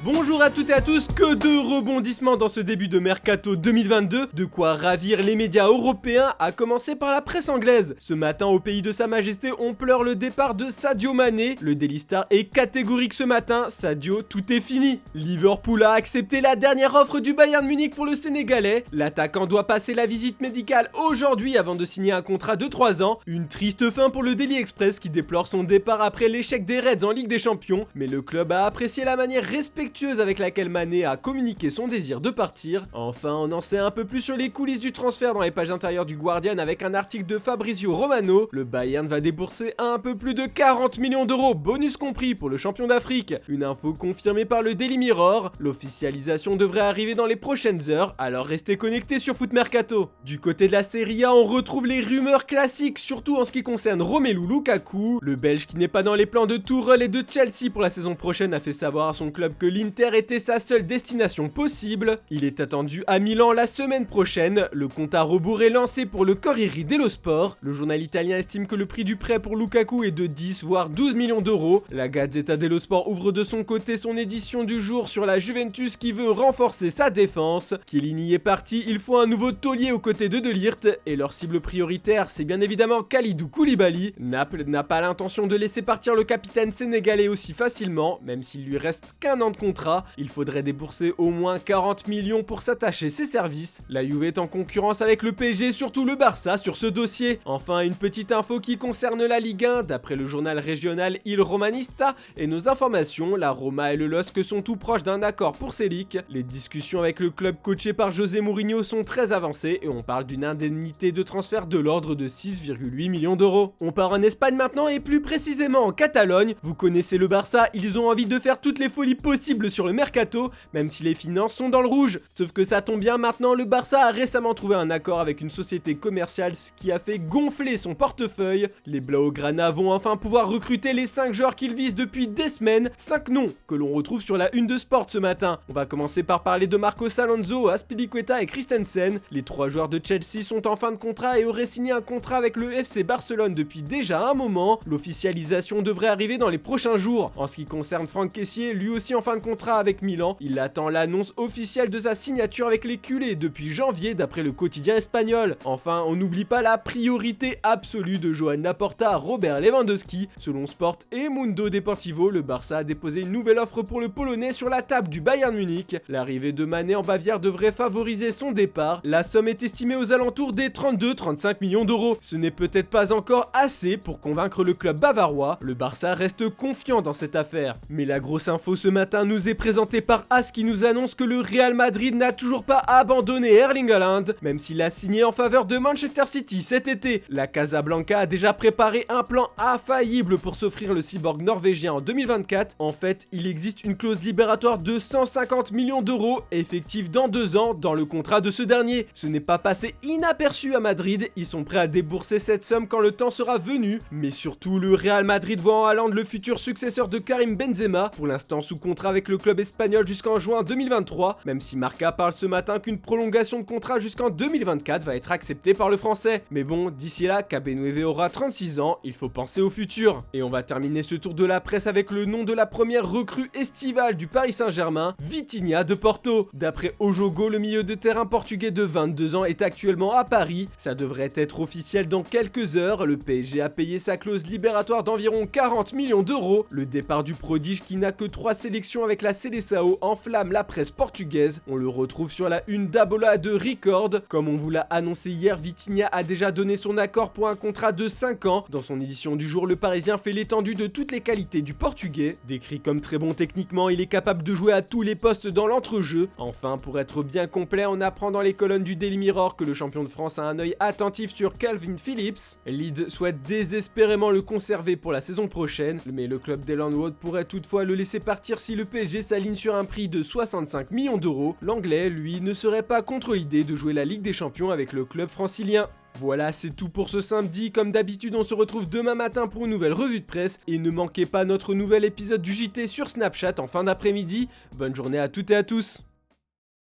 Bonjour à toutes et à tous, que de rebondissements dans ce début de Mercato 2022, de quoi ravir les médias européens, à commencer par la presse anglaise. Ce matin au pays de sa majesté, on pleure le départ de Sadio Mané, le Daily Star est catégorique ce matin, Sadio, tout est fini. Liverpool a accepté la dernière offre du Bayern Munich pour le Sénégalais, l'attaquant doit passer la visite médicale aujourd'hui avant de signer un contrat de 3 ans, une triste fin pour le Daily Express qui déplore son départ après l'échec des Reds en Ligue des Champions, mais le club a apprécié la manière respectueuse avec laquelle Mané a communiqué son désir de partir. Enfin, on en sait un peu plus sur les coulisses du transfert dans les pages intérieures du Guardian avec un article de Fabrizio Romano. Le Bayern va débourser un peu plus de 40 millions d'euros, bonus compris, pour le champion d'Afrique. Une info confirmée par le Daily Mirror. L'officialisation devrait arriver dans les prochaines heures, alors restez connectés sur Foot Mercato. Du côté de la Serie A, on retrouve les rumeurs classiques, surtout en ce qui concerne Romelu Lukaku. Le Belge qui n'est pas dans les plans de Tuchel et de Chelsea pour la saison prochaine a fait savoir à son club que l'Inter était sa seule destination possible. Il est attendu à Milan la semaine prochaine. Le compte à rebours est lancé pour le Corriere dello Sport. Le journal italien estime que le prix du prêt pour Lukaku est de 10 voire 12 millions d'euros. La Gazzetta dello Sport ouvre de son côté son édition du jour sur la Juventus qui veut renforcer sa défense. Chiellini est parti, il faut un nouveau taulier aux côtés de De Ligt et leur cible prioritaire c'est bien évidemment Kalidou Koulibaly. Naples n'a pas l'intention de laisser partir le capitaine sénégalais aussi facilement, même s'il lui reste qu'un an de contrat, il faudrait débourser au moins 40 millions pour s'attacher ses services. La Juve est en concurrence avec le PSG, surtout le Barça sur ce dossier. Enfin, une petite info qui concerne la Ligue 1, d'après le journal régional Il Romanista et nos informations, la Roma et le LOSC sont tout proches d'un accord pour Selic. Les discussions avec le club coaché par José Mourinho sont très avancées et on parle d'une indemnité de transfert de l'ordre de 6,8 millions d'euros. On part en Espagne maintenant et plus précisément en Catalogne. Vous connaissez le Barça, ils ont envie de faire toutes les folies possibles sur le mercato, même si les finances sont dans le rouge. Sauf que ça tombe bien maintenant, le Barça a récemment trouvé un accord avec une société commerciale, ce qui a fait gonfler son portefeuille. Les Blaugrana vont enfin pouvoir recruter les 5 joueurs qu'ils visent depuis des semaines, 5 noms que l'on retrouve sur la une de Sport ce matin. On va commencer par parler de Marcos Alonso, Azpilicueta et Christensen. Les 3 joueurs de Chelsea sont en fin de contrat et auraient signé un contrat avec le FC Barcelone depuis déjà un moment. L'officialisation devrait arriver dans les prochains jours. En ce qui concerne Franck Kessié, lui aussi en fin de contrat avec Milan, il attend l'annonce officielle de sa signature avec les culés depuis janvier d'après le quotidien espagnol. Enfin, on n'oublie pas la priorité absolue de Joan Laporta à Robert Lewandowski. Selon Sport et Mundo Deportivo, le Barça a déposé une nouvelle offre pour le Polonais sur la table du Bayern Munich. L'arrivée de Mané en Bavière devrait favoriser son départ. La somme est estimée aux alentours des 32-35 millions d'euros. Ce n'est peut-être pas encore assez pour convaincre le club bavarois. Le Barça reste confiant dans cette affaire. Mais la grosse info ce matin nous est présentée par AS qui nous annonce que le Real Madrid n'a toujours pas abandonné Erling Haaland, même s'il a signé en faveur de Manchester City cet été. La Casablanca a déjà préparé un plan infaillible pour s'offrir le cyborg norvégien en 2024. En fait, il existe une clause libératoire de 150 millions d'euros, effective dans 2 ans, dans le contrat de ce dernier. Ce n'est pas passé inaperçu à Madrid, ils sont prêts à débourser cette somme quand le temps sera venu. Mais surtout, le Real Madrid voit en Haaland le futur successeur de Karim Benzema, pour l'instant sous contrat avec le club espagnol jusqu'en juin 2023, même si Marca parle ce matin qu'une prolongation de contrat jusqu'en 2024 va être acceptée par le français. Mais bon, d'ici là, Cabenueve aura 36 ans, il faut penser au futur. Et on va terminer ce tour de la presse avec le nom de la première recrue estivale du Paris Saint-Germain, Vitinha de Porto. D'après Ojogo, le milieu de terrain portugais de 22 ans est actuellement à Paris. Ça devrait être officiel dans quelques heures, le PSG a payé sa clause libératoire d'environ 40 millions d'euros. Le départ du prodige qui n'a que 3 sélections avec la Seleção enflamme la presse portugaise. On le retrouve sur la une d'Abola de Record. Comme on vous l'a annoncé hier, Vitinha a déjà donné son accord pour un contrat de 5 ans. Dans son édition du jour, le Parisien fait l'étendue de toutes les qualités du Portugais. Décrit comme très bon techniquement, il est capable de jouer à tous les postes dans l'entrejeu. Enfin, pour être bien complet, on apprend dans les colonnes du Daily Mirror que le champion de France a un œil attentif sur Calvin Phillips. Leeds souhaite désespérément le conserver pour la saison prochaine, mais le club d'Elland Road pourrait toutefois le laisser partir si le PSG s'aligne sur un prix de 65 millions d'euros. L'anglais, lui, ne serait pas contre l'idée de jouer la Ligue des Champions avec le club francilien. Voilà, c'est tout pour ce samedi. Comme d'habitude, on se retrouve demain matin pour une nouvelle revue de presse. Et ne manquez pas notre nouvel épisode du JT sur Snapchat en fin d'après-midi. Bonne journée à toutes et à tous.